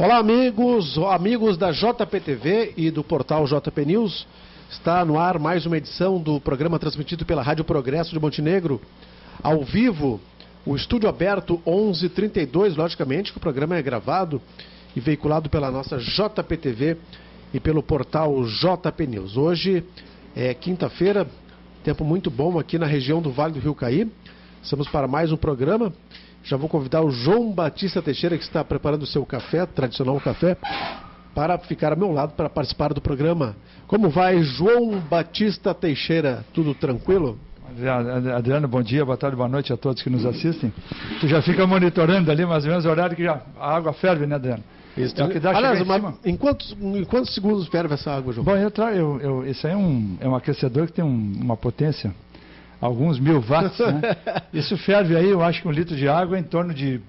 Olá, amigos da JPTV e do portal JP News. Está no ar mais uma edição do programa transmitido pela Rádio Progresso de Montenegro, ao vivo, o estúdio aberto 11h32, logicamente, que o programa é gravado e veiculado pela nossa JPTV e pelo portal JP News. Hoje é quinta-feira, tempo muito bom aqui na região do Vale do Rio Caí. Estamos para mais um programa. Já vou convidar o João Batista Teixeira, que está preparando o seu café, tradicional café, para ficar ao meu lado para participar do programa. Como vai, João Batista Teixeira? Tudo tranquilo? Adriano, bom dia, boa tarde, boa noite a todos que nos assistem. Tu já fica monitorando ali mais ou menos o horário que já a água ferve, né, Adriano? Isso. É o que dá. Aliás, em quantos segundos ferve essa água, João? Bom, isso aí é um aquecedor que tem uma potência, alguns 1000 watts, né? Isso ferve aí, eu acho que 1 litro de água em torno de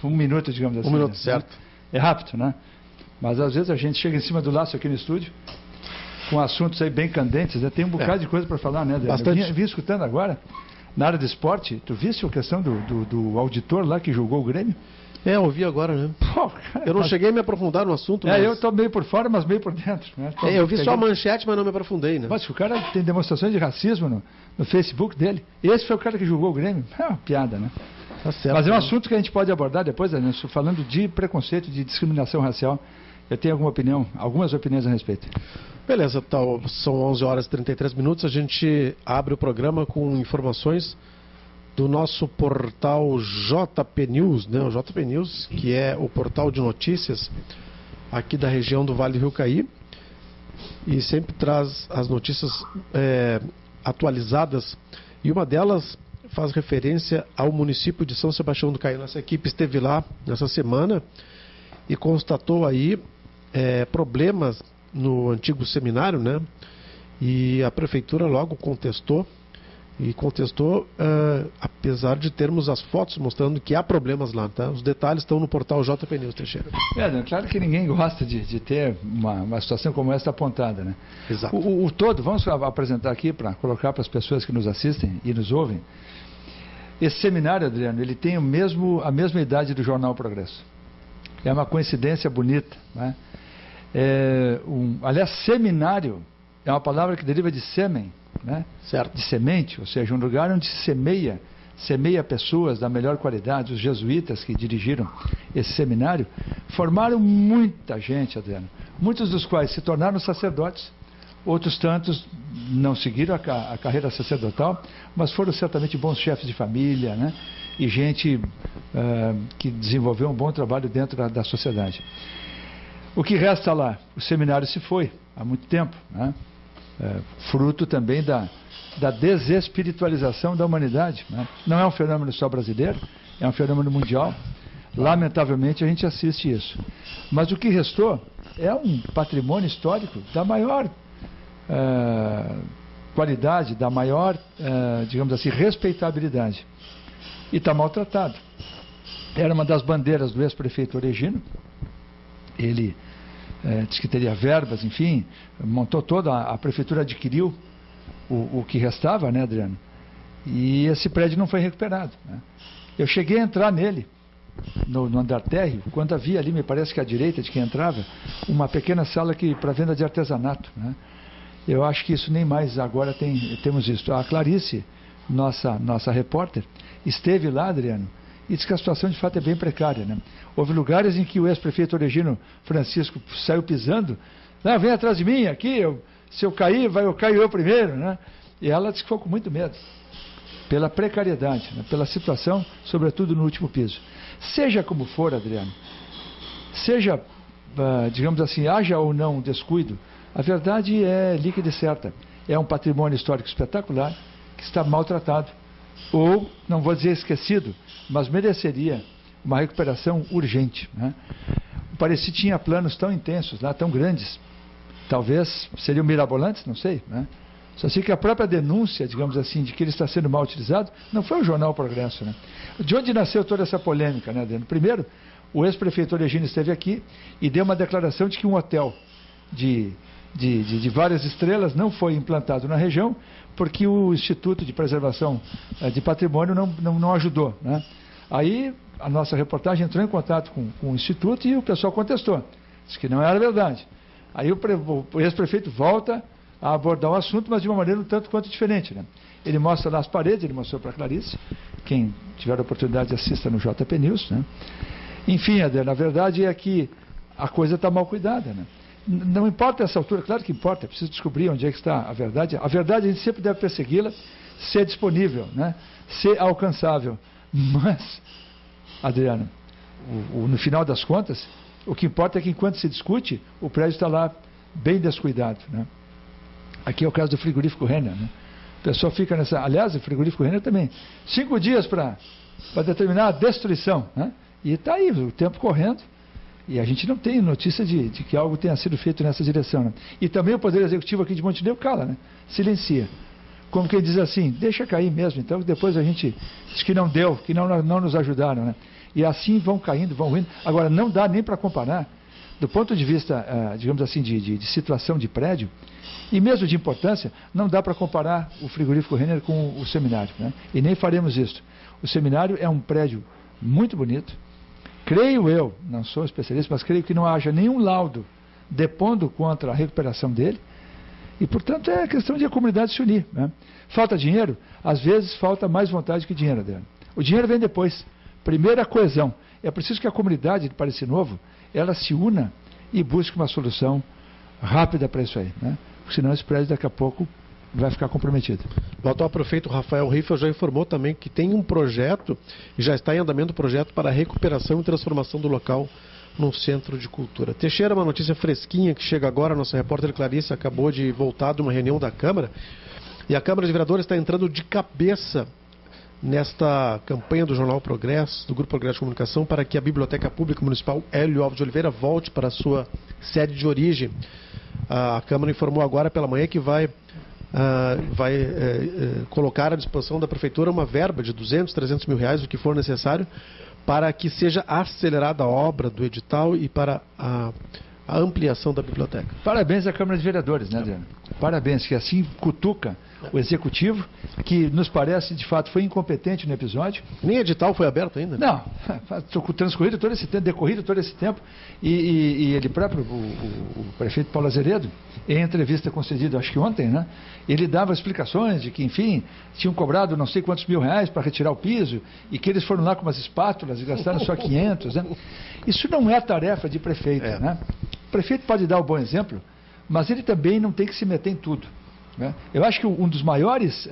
1 minuto, digamos assim. 1 minuto, né? certo. É rápido, né? Mas às vezes a gente chega em cima do laço aqui no estúdio, com assuntos aí bem candentes, né? Tem um bocado de coisa para falar, né, Adriano? Bastante. Eu vim escutando agora, na área de esporte, tu viste a questão do auditor lá que julgou o Grêmio? É, eu ouvi agora, né? Pô, cara, eu não cheguei a me aprofundar no assunto. Mas... eu estou meio por fora, mas meio por dentro. Né? Eu vi só a manchete, mas não me aprofundei, né? Mas o cara tem demonstrações de racismo no Facebook dele. Esse foi o cara que julgou o Grêmio. É uma piada, né? Tá certo. Mas é um assunto que a gente pode abordar depois, né? Falando de preconceito, de discriminação racial. Eu tenho algumas opiniões a respeito. Beleza, então, são 11h33. A gente abre o programa com informações do nosso portal JP News, né? O JP News, que é o portal de notícias aqui da região do Vale do Rio Caí, e sempre traz as notícias atualizadas, e uma delas faz referência ao município de São Sebastião do Caí. Nossa equipe esteve lá nessa semana e constatou aí problemas no antigo seminário, né? E a prefeitura logo contestou, apesar de termos as fotos mostrando que há problemas lá, tá? Os detalhes estão no portal JP News, Teixeira. Claro que ninguém gosta de ter uma situação como essa apontada, né? Exato. O todo, vamos apresentar aqui para colocar para as pessoas que nos assistem e nos ouvem. Esse seminário, Adriano, ele tem a mesma idade do Jornal Progresso. É uma coincidência bonita, né? Aliás, seminário é uma palavra que deriva de sêmen, né? Certo. De semente, ou seja, um lugar onde se semeia pessoas da melhor qualidade. Os jesuítas que dirigiram esse seminário formaram muita gente, Adriano, muitos dos quais se tornaram sacerdotes, outros tantos não seguiram a carreira sacerdotal, mas foram certamente bons chefes de família, né? E gente que desenvolveu um bom trabalho dentro da sociedade. O que resta lá? O seminário se foi há muito tempo, né? Fruto também da desespiritualização da humanidade, né? Não é um fenômeno só brasileiro, é um fenômeno mundial. Lamentavelmente a gente assiste isso. Mas o que restou é um patrimônio histórico da maior qualidade, da maior, digamos assim, respeitabilidade. E está maltratado. Era uma das bandeiras do ex-prefeito Oregino. Ele disse que teria verbas, enfim, montou toda, a prefeitura adquiriu o que restava, né, Adriano? E esse prédio não foi recuperado, né? Eu cheguei a entrar nele, no andar térreo, quando havia ali, me parece que à direita de quem entrava, uma pequena sala para venda de artesanato, né? Eu acho que isso nem mais agora temos isso. A Clarice, nossa repórter, esteve lá, Adriano, e diz que a situação de fato é bem precária, né? Houve lugares em que o ex-prefeito Oregino Francisco saiu pisando, não, vem atrás de mim aqui, se eu cair, eu caio eu primeiro, né? E ela disse que ficou com muito medo, pela precariedade, né? Pela situação, sobretudo no último piso. Seja como for, Adriano, seja, digamos assim, haja ou não descuido, a verdade é líquida e certa. É um patrimônio histórico espetacular que está maltratado, ou, não vou dizer esquecido, mas mereceria uma recuperação urgente, né? O Pareci tinha planos tão intensos lá, tão grandes, talvez seriam mirabolantes, não sei, né? Só sei que a própria denúncia, digamos assim, de que ele está sendo mal utilizado, não foi o Jornal Progresso, né? De onde nasceu toda essa polêmica, né, Adriano? Primeiro, o ex-prefeito Oregino esteve aqui e deu uma declaração de que um hotel de várias estrelas não foi implantado na região porque o Instituto de Preservação de Patrimônio não ajudou, né? Aí a nossa reportagem entrou em contato com o Instituto e o pessoal contestou. Disse que não era verdade. Aí o ex-prefeito volta a abordar o assunto, mas de uma maneira um tanto quanto diferente, né? Ele mostra lá as paredes, ele mostrou para a Clarice. Quem tiver a oportunidade, assista no JP News, né? Enfim, Adriano, a verdade é que a coisa está mal cuidada, né? Não importa essa altura, claro que importa, é preciso descobrir onde é que está a verdade. A verdade a gente sempre deve persegui-la, ser disponível, né? Ser alcançável. Mas, Adriano, no final das contas, o que importa é que enquanto se discute, o prédio está lá bem descuidado, né? Aqui é o caso do frigorífico Renner, né? O pessoal fica nessa... Aliás, o frigorífico Renner também. 5 dias para determinar a destruição, né? E está aí, o tempo correndo. E a gente não tem notícia de que algo tenha sido feito nessa direção, né? E também o Poder Executivo aqui de Montenegro cala, né? Silencia. Como quem diz assim, deixa cair mesmo, então depois a gente diz que não deu, que não nos ajudaram, né? E assim vão caindo, vão indo. Agora, não dá nem para comparar, do ponto de vista, digamos assim, de situação de prédio, e mesmo de importância, não dá para comparar o frigorífico Renner com o seminário, né? E nem faremos isso. O seminário é um prédio muito bonito. Creio eu, não sou especialista, mas creio que não haja nenhum laudo depondo contra a recuperação dele. E, portanto, é questão de a comunidade se unir, né? Falta dinheiro? Às vezes falta mais vontade que dinheiro, Adriano. O dinheiro vem depois. Primeiro, a coesão. É preciso que a comunidade de Parecer Novo, ela se una e busque uma solução rápida para isso aí, né? Porque senão esse prédio daqui a pouco vai ficar comprometido. O atual prefeito Rafael Riffel já informou também que tem um projeto, e já está em andamento o projeto para a recuperação e transformação do local num centro de cultura. Teixeira, uma notícia fresquinha que chega agora, a nossa repórter Clarice acabou de voltar de uma reunião da Câmara, e a Câmara de Vereadores está entrando de cabeça nesta campanha do Jornal Progresso, do Grupo Progresso de Comunicação, para que a Biblioteca Pública Municipal Hélio Alves de Oliveira volte para a sua sede de origem. A Câmara informou agora pela manhã que vai colocar à disposição da Prefeitura uma verba de 200, 300 mil reais, o que for necessário, para que seja acelerada a obra do edital e para a ampliação da biblioteca. Parabéns à Câmara de Vereadores, né, Adriano? Parabéns, que assim cutuca o Executivo, que nos parece, de fato, foi incompetente no episódio. Nem edital foi aberto ainda? Não, transcorrido todo esse tempo, decorrido todo esse tempo, e ele próprio, o prefeito Paulo Azeredo, em entrevista concedida, acho que ontem, né, ele dava explicações de que, enfim, tinham cobrado não sei quantos mil reais para retirar o piso, e que eles foram lá com umas espátulas e gastaram só 500, né? Isso não é tarefa de prefeito, né? O prefeito pode dar o bom exemplo, mas ele também não tem que se meter em tudo, né? Eu acho que um dos maiores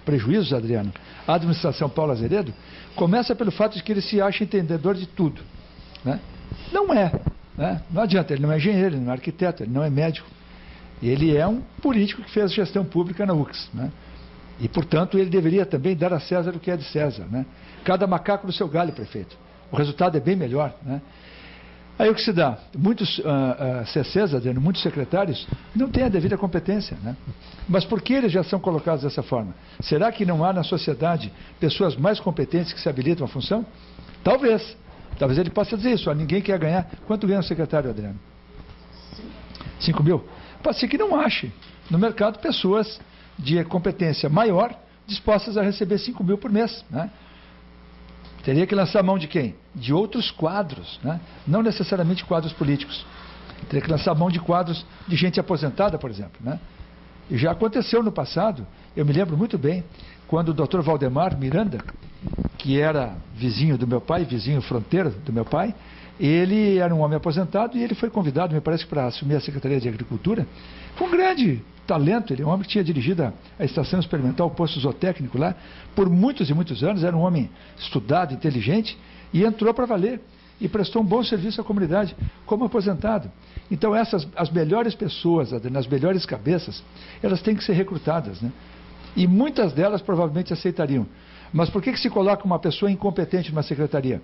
prejuízos, Adriano, à administração Paulo Azeredo, começa pelo fato de que ele se acha entendedor de tudo, né? Não é, né? Não adianta, ele não é engenheiro, ele não é arquiteto, ele não é médico. Ele é um político que fez gestão pública na UX, né? E, portanto, ele deveria também dar a César o que é de César, né? Cada macaco no seu galho, prefeito. O resultado é bem melhor, né? Aí o que se dá? Muitos CCs, Adriano, muitos secretários, não têm a devida competência, né? Mas por que eles já são colocados dessa forma? Será que não há na sociedade pessoas mais competentes que se habilitam à função? Talvez. Talvez ele possa dizer isso. Ninguém quer ganhar. Quanto ganha um secretário, Adriano? 5 mil? Pode ser que não ache no mercado pessoas de competência maior dispostas a receber 5 mil por mês, né? Teria que lançar mão de quem? De outros quadros, né? Não necessariamente quadros políticos. Teria que lançar mão de quadros de gente aposentada, por exemplo, né? E já aconteceu no passado, eu me lembro muito bem, quando o Dr. Valdemar Miranda, que era vizinho do meu pai, vizinho fronteira do meu pai, ele era um homem aposentado e ele foi convidado, me parece, para assumir a Secretaria de Agricultura. Foi um grande talento, ele é um homem que tinha dirigido a Estação Experimental, o posto zootécnico lá, por muitos e muitos anos, era um homem estudado, inteligente, e entrou para valer, e prestou um bom serviço à comunidade, como aposentado. Então as melhores pessoas, as melhores cabeças, elas têm que ser recrutadas, né? E muitas delas provavelmente aceitariam. Mas por que se coloca uma pessoa incompetente numa secretaria?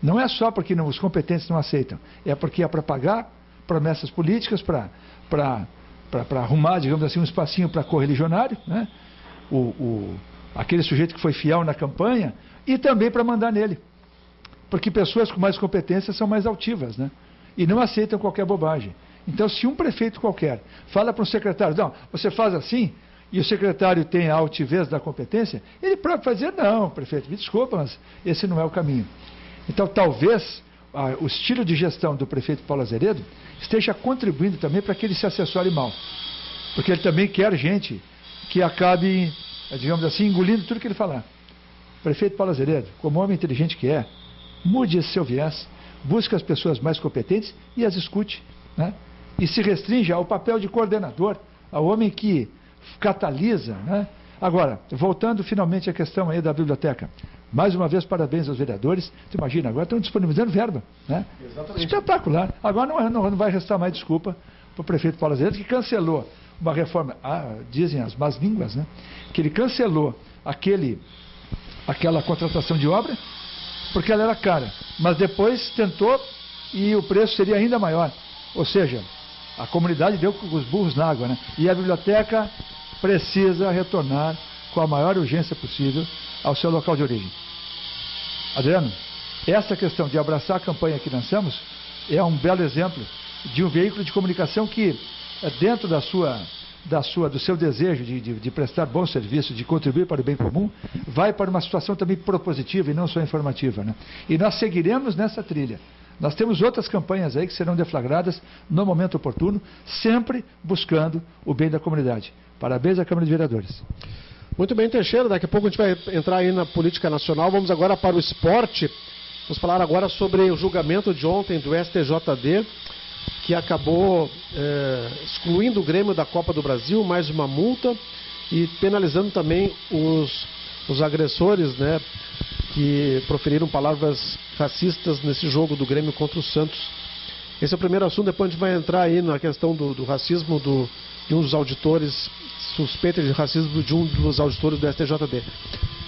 Não é só porque os competentes não aceitam, é porque é para pagar promessas políticas, para arrumar, digamos assim, um espacinho para correligionário, né? Aquele sujeito que foi fiel na campanha, e também para mandar nele. Porque pessoas com mais competência são mais altivas, né? E não aceitam qualquer bobagem. Então, se um prefeito qualquer fala para um secretário, não, você faz assim, e o secretário tem a altivez da competência, ele próprio vai dizer, não, prefeito, me desculpa, mas esse não é o caminho. Então, talvez o estilo de gestão do prefeito Paulo Azeredo esteja contribuindo também para que ele se assessore mal. Porque ele também quer gente que acabe, digamos assim, engolindo tudo que ele falar. O prefeito Paulo Azeredo, como homem inteligente que é, mude esse seu viés, busque as pessoas mais competentes e as escute, né? E se restringe ao papel de coordenador, ao homem que catalisa, né? Agora, voltando finalmente à questão aí da biblioteca. Mais uma vez, parabéns aos vereadores. Tu imagina, agora estão disponibilizando verba, né? Exatamente. Espetacular. Agora não vai restar mais desculpa para o prefeito Paulo Azeredo, que cancelou uma reforma, dizem as más línguas, né? Que ele cancelou aquela contratação de obra, porque ela era cara. Mas depois tentou e o preço seria ainda maior. Ou seja, a comunidade deu com os burros na água, né? E a biblioteca precisa retornar com a maior urgência possível ao seu local de origem. Adriano, essa questão de abraçar a campanha que lançamos é um belo exemplo de um veículo de comunicação que, dentro do seu desejo de prestar bons serviços, de contribuir para o bem comum, vai para uma situação também propositiva e não só informativa, né? E nós seguiremos nessa trilha. Nós temos outras campanhas aí que serão deflagradas no momento oportuno, sempre buscando o bem da comunidade. Parabéns à Câmara de Vereadores. Muito bem, Teixeira, daqui a pouco a gente vai entrar aí na política nacional. Vamos agora para o esporte. Vamos falar agora sobre o julgamento de ontem do STJD, que acabou excluindo o Grêmio da Copa do Brasil, mais uma multa, e penalizando também os agressores, né, que proferiram palavras racistas nesse jogo do Grêmio contra o Santos. Esse é o primeiro assunto, depois a gente vai entrar aí na questão do racismo de um dos auditores, suspeita de racismo de um dos auditores do STJD.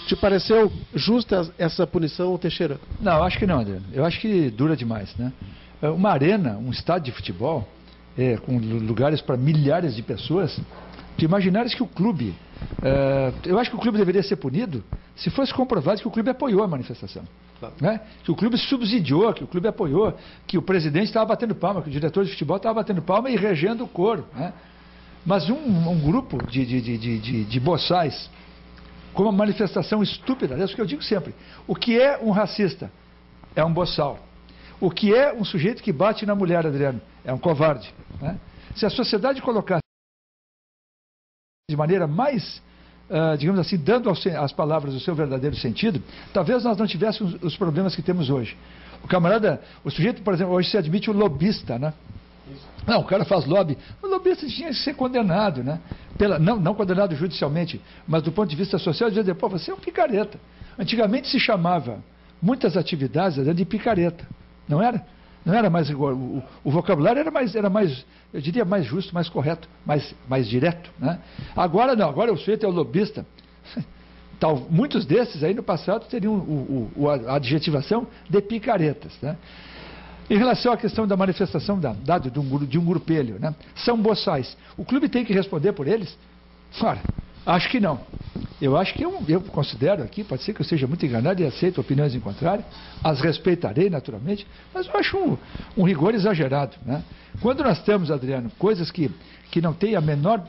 Te pareceu justa essa punição, Teixeira? Não, acho que não, Adriano. Eu acho que dura demais, né? Uma arena, um estádio de futebol, com lugares para milhares de pessoas, tu imaginares que o clube, eu acho que o clube deveria ser punido se fosse comprovado que o clube apoiou a manifestação. Claro. Né? Que o clube subsidiou, que o clube apoiou, que o presidente estava batendo palma, que o diretor de futebol estava batendo palma e regendo o coro, né? Mas um grupo de boçais com uma manifestação estúpida, é isso que eu digo sempre. O que é um racista? É um boçal. O que é um sujeito que bate na mulher, Adriano? É um covarde, né? Se a sociedade colocasse de maneira mais, digamos assim, dando às palavras o seu verdadeiro sentido, talvez nós não tivéssemos os problemas que temos hoje. O sujeito, por exemplo, hoje se admite o lobista, né? Não, o cara faz lobby. O lobista tinha que ser condenado, né? Não condenado judicialmente, mas do ponto de vista social, dizer, pô, você é um picareta. Antigamente se chamava muitas atividades de picareta, não era? Não era mais igual. O vocabulário era mais, eu diria, mais justo, mais correto, mais direto, né? Agora não, agora o sujeito é o lobista. Muitos desses aí no passado teriam a adjetivação de picaretas, né? Em relação à questão da manifestação de um grupelho, né? São boçais. O clube tem que responder por eles? Ora, acho que não. Eu acho que eu considero aqui, pode ser que eu seja muito enganado e aceito opiniões em contrário, as respeitarei naturalmente, mas eu acho um rigor exagerado, né? Quando nós temos, Adriano, coisas que não têm a menor,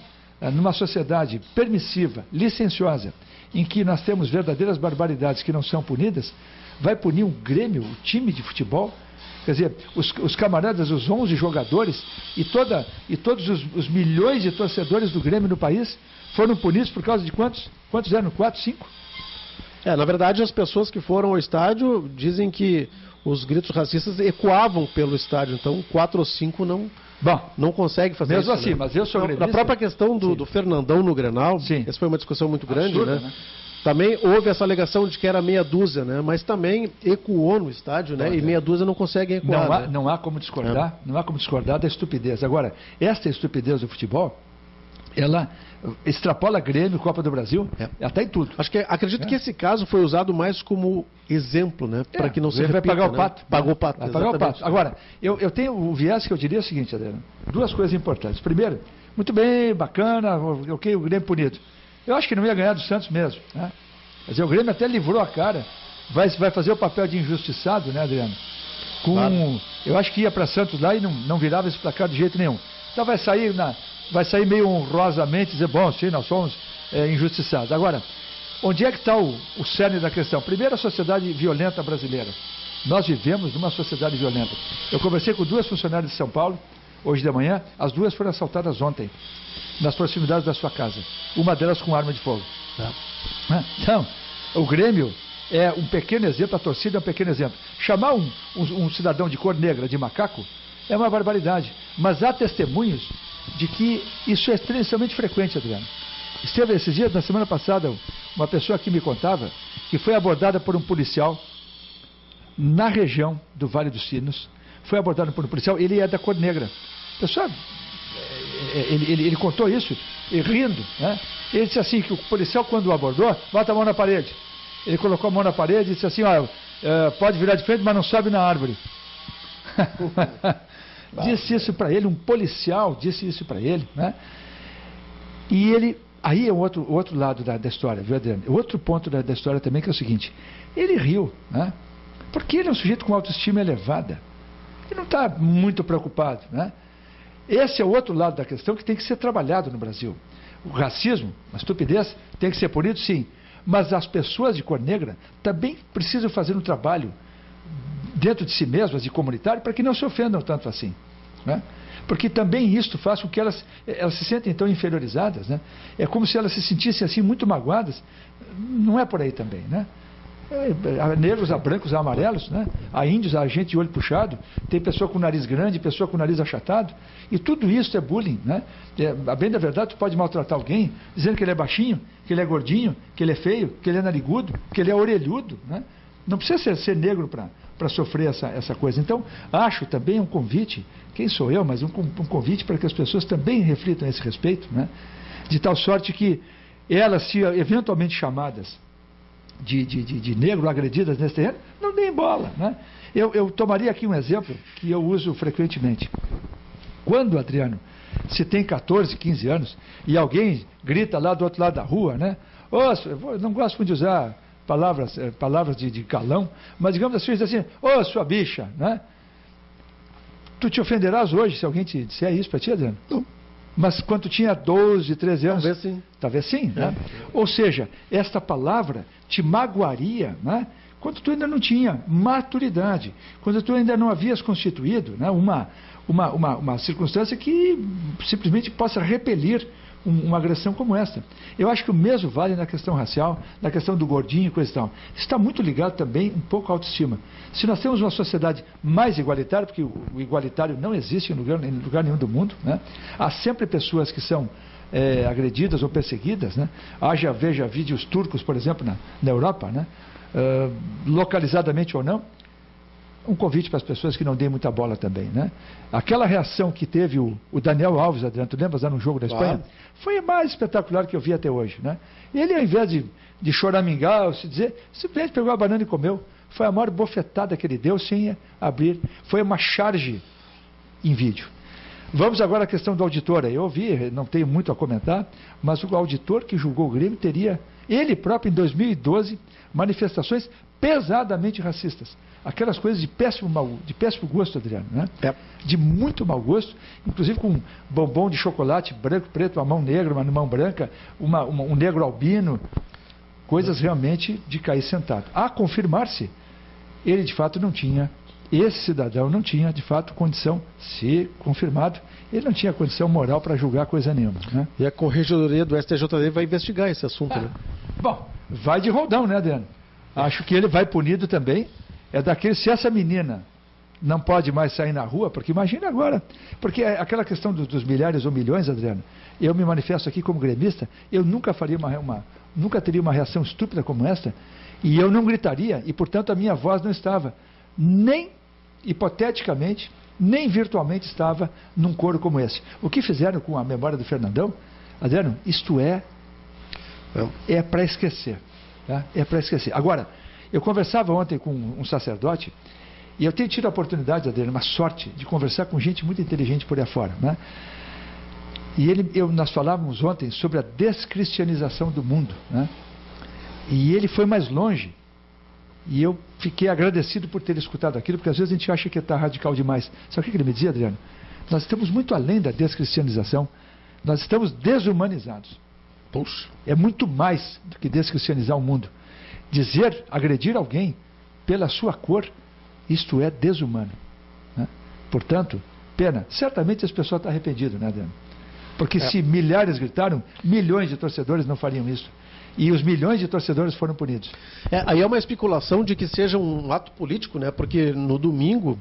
numa sociedade permissiva, licenciosa, em que nós temos verdadeiras barbaridades que não são punidas, vai punir um Grêmio, um time de futebol? Quer dizer, os camaradas, os 11 jogadores e todos os milhões de torcedores do Grêmio no país foram punidos por causa de quantos? Quantos eram? 4, 5? Na verdade, as pessoas que foram ao estádio dizem que os gritos racistas ecoavam pelo estádio, então 4 ou 5 não consegue fazer mesmo isso. Mesmo assim, né? mas eu sou gremista. Na própria questão do Fernandão no Grenal, sim, essa foi uma discussão muito grande, absurda, né? Também houve essa alegação de que era meia dúzia, né? Mas também ecoou no estádio, né? E meia dúzia não consegue ecoar. Não há como discordar, não há como discordar da estupidez. Agora, esta estupidez do futebol, ela extrapola Grêmio, Copa do Brasil, até em tudo. Acredito que esse caso foi usado mais como exemplo, né? Para que não se repita, vai pagar o né? pato. Pagou o pato. Vai pagar o pato. Agora, eu tenho o viés que eu diria o seguinte, Adriano. Duas coisas importantes. Primeiro, muito bem, bacana, ok, o Grêmio punido. Eu acho que não ia ganhar do Santos mesmo, né? Quer dizer, o Grêmio até livrou a cara. Vai fazer o papel de injustiçado, né, Adriano? Claro. Eu acho que ia para Santos lá e não virava esse placar de jeito nenhum. Então vai sair meio honrosamente dizer, bom, sim, nós somos injustiçados. Agora, onde é que está o cerne da questão? Primeiro, a sociedade violenta brasileira. Nós vivemos numa sociedade violenta. Eu conversei com 2 funcionárias de São Paulo, hoje de manhã, as 2 foram assaltadas ontem, nas proximidades da sua casa. Uma delas com arma de fogo. Então, o Grêmio é um pequeno exemplo, a torcida é um pequeno exemplo. Chamar um cidadão de cor negra de macaco é uma barbaridade. Mas há testemunhos de que isso é extremamente frequente, Adriano. Esteve esses dias, na semana passada, uma pessoa que me contava que foi abordada por um policial na região do Vale dos Sinos. Foi abordado por um policial, ele é da cor negra. Pessoal, ele contou isso, rindo, né? Ele disse assim, que o policial, quando o abordou, bota a mão na parede. Ele colocou a mão na parede e disse assim, pode virar de frente, mas não sobe na árvore. Disse isso para ele, um policial disse isso para ele, né? E ele, aí é o outro lado da história, viu, Adriano? O outro ponto da história também, que é o seguinte, ele riu, né? Porque ele é um sujeito com autoestima elevada. Ele não está muito preocupado, né? Esse é o outro lado da questão que tem que ser trabalhado no Brasil. O racismo, a estupidez, tem que ser punido, sim. Mas as pessoas de cor negra também precisam fazer um trabalho dentro de si mesmas, de comunitário, para que não se ofendam tanto assim, né? Porque também isto faz com que elas se sentem tão inferiorizadas, né? É como se elas se sentissem assim muito magoadas. Não é por aí também, né? Há negros, há brancos, há amarelos, né? Há índios, há gente de olho puxado, tem pessoa com nariz grande, pessoa com nariz achatado, e tudo isso é bullying, né? A bem da verdade, tu pode maltratar alguém dizendo que ele é baixinho, que ele é gordinho, que ele é feio, que ele é narigudo, que ele é orelhudo, né? Não precisa ser negro para sofrer essa coisa. Então, acho também um convite, quem sou eu, mas um convite para que as pessoas também reflitam a esse respeito, né? De tal sorte que elas, se eventualmente chamadas de negro, agredidas nesse terreno, não deem bola, né? Eu tomaria aqui um exemplo que eu uso frequentemente. Quando, Adriano, se tem 14, 15 anos e alguém grita lá do outro lado da rua, né? Eu não gosto muito de usar palavras de calão, mas digamos assim, diz assim, sua bicha, né? Tu te ofenderás hoje se alguém te disser isso para ti, Adriano? Não. Mas quando tu tinha 12, 13 anos... Talvez sim. Talvez sim, né? Ou seja, esta palavra te magoaria, né? Quando tu ainda não tinha maturidade, quando tu ainda não havias constituído, né, uma circunstância que simplesmente possa repelir uma agressão como esta. Eu acho que o mesmo vale na questão racial, na questão do gordinho e coisa e tal. Está muito ligado também um pouco à autoestima. Se nós temos uma sociedade mais igualitária, porque o igualitário não existe em lugar nenhum do mundo, né? Há sempre pessoas que são agredidas ou perseguidas, né? Veja vídeos turcos, por exemplo, na Europa, né? Localizadamente ou não. Um convite para as pessoas que não deem muita bola também, né? Aquela reação que teve o Daniel Alves, Adriano, tu lembras lá no jogo da Espanha? Foi a mais espetacular que eu vi até hoje, né? Ele, ao invés de choramingar ou se dizer, simplesmente pegou a banana e comeu. Foi a maior bofetada que ele deu sem abrir. Foi uma charge em vídeo. Vamos agora à questão do auditor. Eu ouvi, não tenho muito a comentar, mas o auditor que julgou o Grêmio teria, ele próprio em 2012, manifestações pesadamente racistas. Aquelas coisas de péssimo gosto, Adriano, né? De muito mau gosto, inclusive com bombom de chocolate branco, preto, uma mão negra, uma mão branca, um negro albino, coisas realmente de cair sentado. A confirmar-se, ele de fato não tinha, esse cidadão não tinha de fato condição, se confirmado, ele não tinha condição moral para julgar coisa nenhuma, né? E a Corregedoria do STJD vai investigar esse assunto, né? Bom, vai de roldão, né, Adriano? Acho que ele vai punido também. É daquele, se essa menina não pode mais sair na rua, porque imagina agora, porque aquela questão dos milhares ou milhões, Adriano, eu me manifesto aqui como gremista, eu nunca faria nunca teria uma reação estúpida como esta, e eu não gritaria, e portanto a minha voz não estava, nem hipoteticamente, nem virtualmente estava num coro como esse. O que fizeram com a memória do Fernandão, Adriano, isto é para esquecer, tá? É para esquecer. Agora, eu conversava ontem com um sacerdote, e eu tenho tido a oportunidade, Adriano, uma sorte, de conversar com gente muito inteligente por aí afora, né? E nós falávamos ontem sobre a descristianização do mundo, né? E ele foi mais longe, e eu fiquei agradecido por ter escutado aquilo, porque às vezes a gente acha que está radical demais. Sabe o que ele me dizia, Adriano? Nós estamos muito além da descristianização, nós estamos desumanizados. Puxa. É muito mais do que descristianizar o mundo. Agredir alguém pela sua cor, Isto é desumano, né? Portanto, pena. Certamente esse pessoal está arrependido, né, Adriano? Porque se milhares gritaram, milhões de torcedores não fariam isso. E os milhões de torcedores foram punidos. Aí é uma especulação de que seja um ato político, né? Porque no domingo,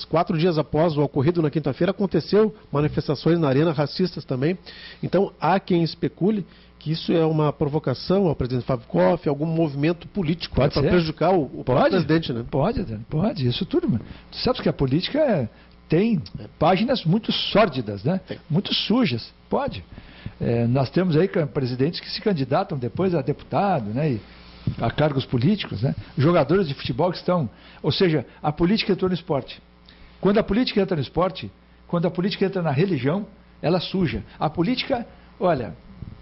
4 dias após o ocorrido na quinta-feira, aconteceu manifestações na arena racistas também. Então há quem especule que isso é uma provocação ao presidente Flávio Koff, algum movimento político para prejudicar o presidente, né? Pode, isso tudo. Mano. Tu sabes que a política tem páginas muito sórdidas, né? Muito sujas. Pode. Nós temos aí presidentes que se candidatam depois a deputado, né? E a cargos políticos, né? Jogadores de futebol que estão... Ou seja, a política entrou no esporte. Quando a política entra no esporte, quando a política entra na religião, ela suja. A política, olha,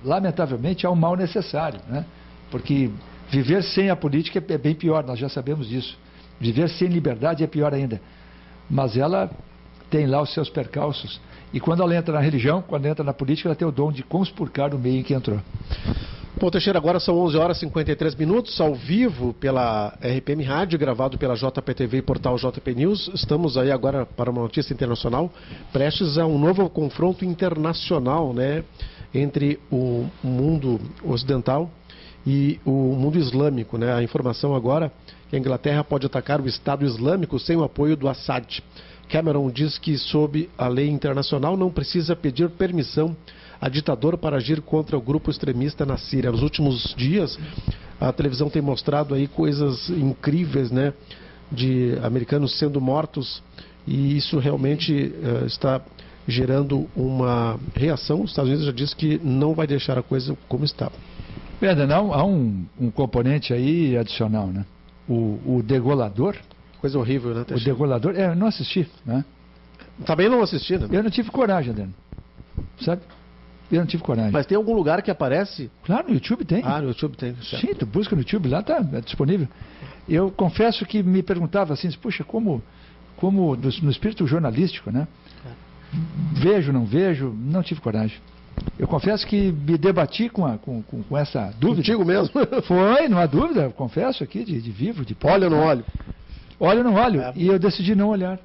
lamentavelmente é um mal necessário, né? Porque viver sem a política é bem pior, nós já sabemos disso. Viver sem liberdade é pior ainda. Mas ela tem lá os seus percalços. E quando ela entra na religião, quando entra na política, ela tem o dom de conspurcar o meio em que entrou. Bom, Teixeira, agora são 11 horas e 53 minutos, ao vivo pela RPM Rádio, gravado pela JPTV e portal JP News. Estamos aí agora para uma notícia internacional, prestes a um novo confronto internacional, né, entre o mundo ocidental e o mundo islâmico, né? A informação agora é que a Inglaterra pode atacar o Estado Islâmico sem o apoio do Assad. Cameron diz que, sob a lei internacional, não precisa pedir permissão a ditador para agir contra o grupo extremista na Síria. Nos últimos dias, a televisão tem mostrado aí coisas incríveis, né, de americanos sendo mortos, e isso realmente está gerando uma reação. Os Estados Unidos já disse que não vai deixar a coisa como está. Não, há um componente aí adicional, né? O degolador. Coisa horrível, né, Teixeira? O degolador, eu não assisti, né? Também não assisti, né? Eu não tive coragem, Adriano. Sabe? Eu não tive coragem. Mas tem algum lugar que aparece? Claro, no YouTube tem. Ah, no YouTube tem. Certo. Sim, tu busca no YouTube, lá está disponível. Eu confesso que me perguntava assim, puxa, como no espírito jornalístico, né? Vejo, não tive coragem. Eu confesso que me debati com essa dúvida. Contigo mesmo? Foi, não há dúvida, eu confesso aqui, de vivo, de olho ou não olho? Olho ou não olho. E eu decidi não olhar.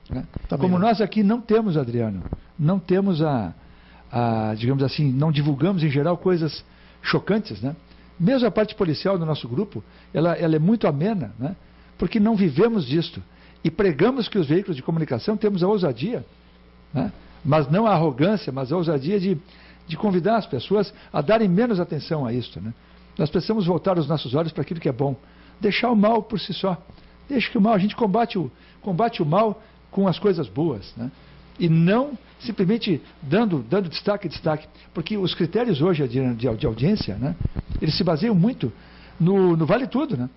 Né? Como nós aqui não temos, Adriano, não temos digamos assim, não divulgamos em geral coisas chocantes, né? Mesmo a parte policial do nosso grupo, ela é muito amena, né? Porque não vivemos disto. E pregamos que os veículos de comunicação temos a ousadia, né? Mas não a arrogância, mas a ousadia de convidar as pessoas a darem menos atenção a isto, né? Nós precisamos voltar os nossos olhos para aquilo que é bom. Deixar o mal por si só. Deixa que o mal, a gente combate o mal com as coisas boas, né? E não simplesmente dando destaque. Porque os critérios hoje de audiência, né? Eles se baseiam muito no vale tudo, né?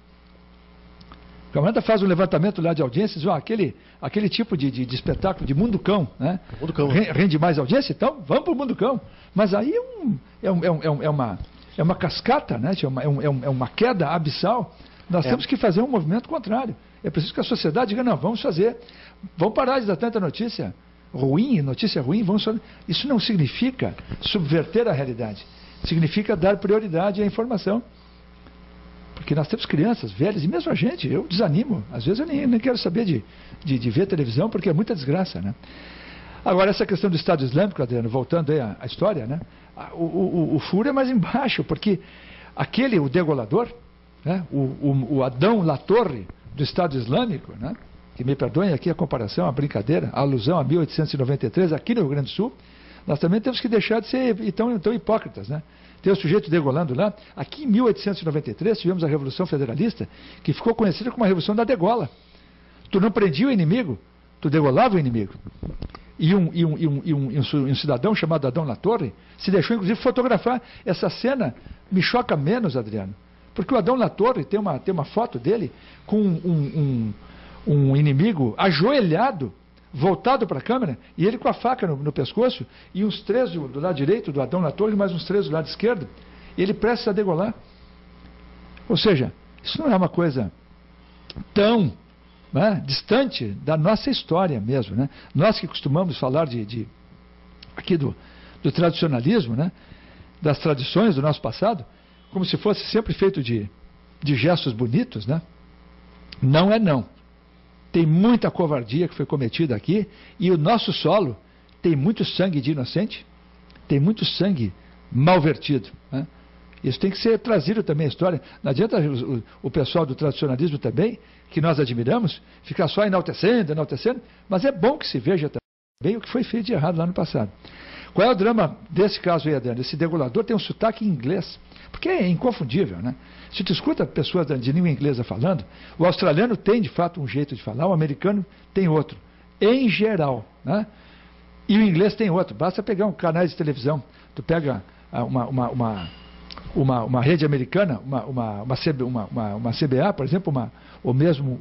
O camarada faz um levantamento lá de audiência e diz, aquele tipo de espetáculo de Mundo Cão, né? Mundo Cão. Rende mais audiência, então vamos para o Mundo Cão. Mas aí é uma cascata, né? É uma queda abissal. Nós temos que fazer um movimento contrário. É preciso que a sociedade diga, não, vamos parar de dar tanta notícia ruim. Isso não significa subverter a realidade. Significa dar prioridade à informação. Porque nós temos crianças, velhas, e mesmo a gente, eu desanimo. Às vezes eu nem quero saber de ver televisão, porque é muita desgraça, né? Agora, essa questão do Estado Islâmico, Adriano, voltando aí à história, né? O furo é mais embaixo, porque o degolador, né? O Adão Latorre do Estado Islâmico, né? Que me perdoem aqui a comparação, a brincadeira, a alusão a 1893, aqui no Rio Grande do Sul, nós também temos que deixar de ser tão hipócritas, né? Tem o sujeito degolando lá. Aqui em 1893 tivemos a Revolução Federalista, que ficou conhecida como a Revolução da Degola. Tu não prendia o inimigo, tu degolava o inimigo. E um cidadão chamado Adão Latorre se deixou inclusive fotografar. Essa cena me choca menos, Adriano, porque o Adão Latorre tem uma foto dele com um inimigo ajoelhado, voltado para a câmera, e ele com a faca no pescoço, e uns 3 do lado direito do Adão Latorre, mais uns 3 do lado esquerdo, e ele prestes a degolar. Ou seja, isso não é uma coisa tão, né, distante da nossa história mesmo, né? Nós que costumamos falar aqui do tradicionalismo, né, das tradições do nosso passado, como se fosse sempre feito de gestos bonitos, né? Não é não. Tem muita covardia que foi cometida aqui, e o nosso solo tem muito sangue de inocente, tem muito sangue mal vertido, né? Isso tem que ser trazido também à história. Não adianta o pessoal do tradicionalismo também, que nós admiramos, ficar só enaltecendo, mas é bom que se veja também o que foi feito de errado lá no passado. Qual é o drama desse caso aí, Adriano? Esse degolador tem um sotaque em inglês, porque é inconfundível, né? Se tu escuta pessoas de língua inglesa falando, o australiano tem de fato um jeito de falar, o americano tem outro, em geral, né? E o inglês tem outro. Basta pegar um canal de televisão, tu pega uma rede americana, uma CBA, por exemplo, ou mesmo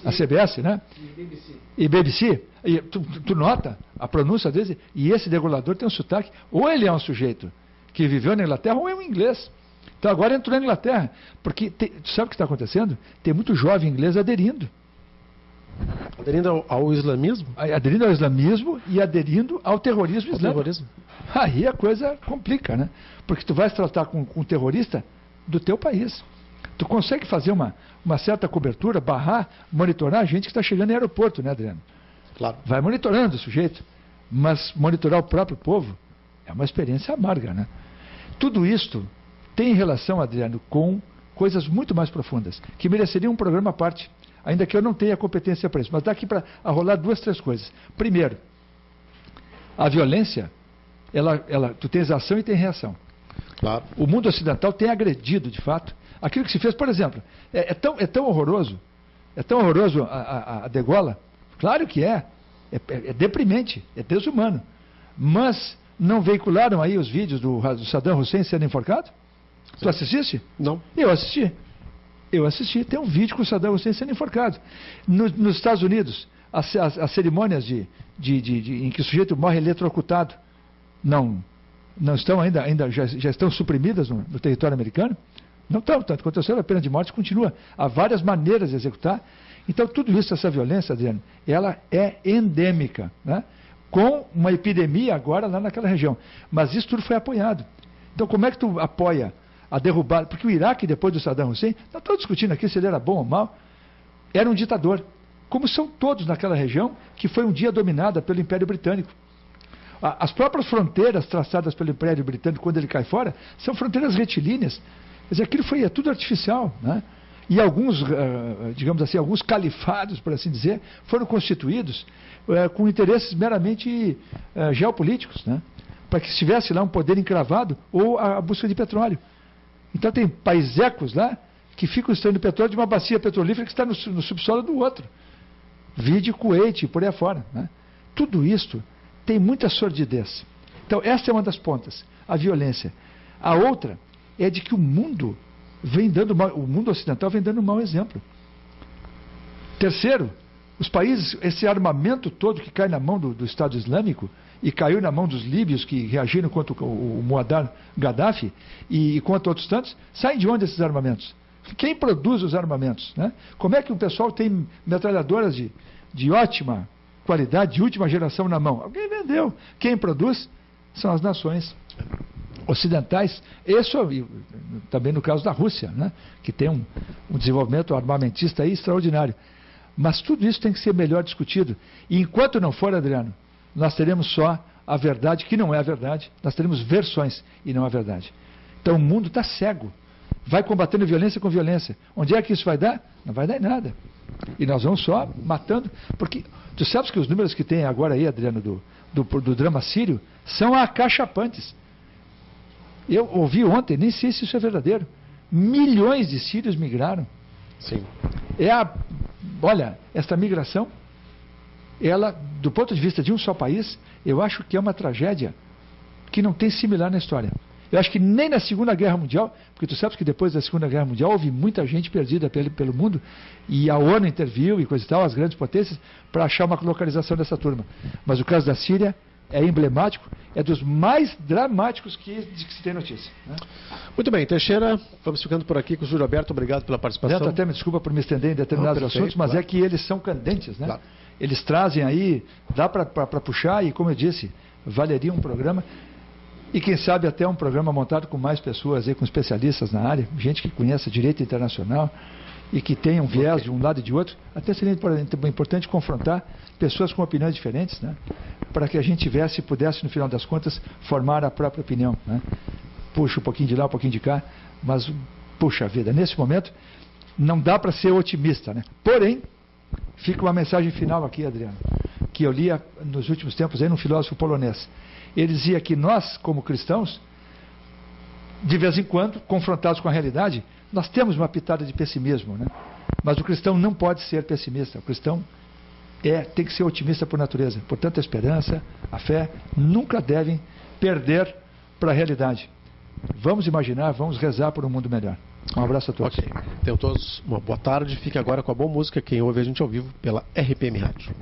a CBS, né? E BBC. E tu nota a pronúncia deles, e esse degolador tem um sotaque, ou ele é um sujeito que viveu na Inglaterra, ou é um inglês. Então agora entrou na Inglaterra, porque tu sabe o que está acontecendo? Tem muito jovem inglês aderindo. Aderindo ao islamismo? Aderindo ao islamismo e aderindo ao terrorismo islâmico. Aí a coisa complica, né? Porque tu vais tratar com um terrorista do teu país. Tu consegue fazer uma certa cobertura, barrar, monitorar a gente que está chegando no aeroporto, né, Adriano? Claro. Vai monitorando o sujeito, mas monitorar o próprio povo é uma experiência amarga, né? Tudo isto tem relação, Adriano, com coisas muito mais profundas, que mereceriam um programa à parte, ainda que eu não tenha competência para isso. Mas dá aqui para rolar 2, 3 coisas. Primeiro, a violência, tu tens ação e tem reação. Claro. O mundo ocidental tem agredido, de fato, aquilo que se fez. Por exemplo, é tão horroroso a degola. Claro que é deprimente, é desumano. Mas não veicularam aí os vídeos do Saddam Hussein sendo enforcado? Sim. Tu assististe? Não. Eu assisti. Tem um vídeo com o Saddam Hussein sendo enforcado. Nos Estados Unidos, as cerimônias em que o sujeito morre eletrocutado não estão ainda já estão suprimidas no território americano? Não estão, tanto aconteceu, a pena de morte continua. Há várias maneiras de executar. Então, tudo isso, essa violência, Adriano, ela é endêmica, né? Com uma epidemia agora lá naquela região. Mas isso tudo foi apoiado. Então, como é que tu apoia a derrubada? Porque o Iraque, depois do Saddam Hussein, não estou discutindo aqui se ele era bom ou mal, era um ditador. Como são todos naquela região, que foi um dia dominada pelo Império Britânico. As próprias fronteiras traçadas pelo Império Britânico, quando ele cai fora, são fronteiras retilíneas. Quer dizer, aquilo é tudo artificial, né? E alguns, digamos assim, alguns califados, por assim dizer, foram constituídos com interesses meramente geopolíticos, né? Para que estivesse lá um poder encravado ou a busca de petróleo. Então tem paisecos lá que ficam extraindo petróleo de uma bacia petrolífera que está no subsolo do outro. Vide Kuwait e por aí afora, né? Tudo isto tem muita sordidez. Então essa é uma das pontas, a violência. A outra é de que o mundo ocidental vem dando um mau exemplo. Terceiro, os países, esse armamento todo que cai na mão do Estado Islâmico e caiu na mão dos líbios que reagiram contra o Muammar Gaddafi e contra outros tantos, saem de onde esses armamentos? Quem produz os armamentos, né? Como é que o pessoal tem metralhadoras de ótima qualidade, de última geração na mão? Alguém vendeu. Quem produz são as nações ocidentais, isso também no caso da Rússia, né? Que tem um desenvolvimento armamentista aí extraordinário. Mas tudo isso tem que ser melhor discutido. E enquanto não for, Adriano, nós teremos só a verdade, que não é a verdade. Nós teremos versões e não a verdade. Então o mundo está cego. Vai combatendo violência com violência. Onde é que isso vai dar? Não vai dar em nada. E nós vamos só matando. Porque tu sabes que os números que tem agora aí, Adriano, do drama sírio, são acachapantes. Eu ouvi ontem, nem sei se isso é verdadeiro. Milhões de sírios migraram. Sim. Olha, esta migração, ela, do ponto de vista de um só país, eu acho que é uma tragédia que não tem similar na história. Eu acho que nem na Segunda Guerra Mundial, porque tu sabes que depois da Segunda Guerra Mundial houve muita gente perdida pelo mundo, e a ONU interviu e coisa e tal, as grandes potências, para achar uma localização dessa turma. Mas o caso da Síria é emblemático, é dos mais dramáticos que se tem notícia, né? Muito bem, Teixeira, vamos ficando por aqui com o Júlio Alberto, obrigado pela participação. Até me desculpa por me estender em determinados assuntos, mas claro, é que eles são candentes, né? Claro. Eles trazem aí, dá para puxar, e como eu disse, valeria um programa, e quem sabe até um programa montado com mais pessoas, aí, com especialistas na área, gente que conhece direito internacional, e que tem um viés de um lado e de outro, até seria importante confrontar pessoas com opiniões diferentes, né? Para que a gente pudesse, no final das contas, formar a própria opinião, né? Puxa um pouquinho de lá, um pouquinho de cá, mas, puxa vida, nesse momento, não dá para ser otimista, né? Porém, fica uma mensagem final aqui, Adriano, que eu li nos últimos tempos aí num filósofo polonês. Ele dizia que nós, como cristãos, de vez em quando, confrontados com a realidade, nós temos uma pitada de pessimismo, né? Mas o cristão não pode ser pessimista. O cristão tem que ser otimista por natureza. Portanto, a esperança, a fé, nunca devem perder para a realidade. Vamos imaginar, vamos rezar por um mundo melhor. Um abraço a todos. Ok. Tenham todos uma boa tarde. Fique agora com a boa música. Quem ouve a gente ao vivo pela RPM Rádio.